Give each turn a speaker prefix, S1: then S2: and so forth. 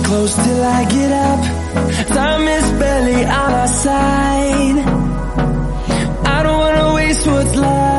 S1: close till I get up. Time is barely on our side. I don't wanna waste what's left.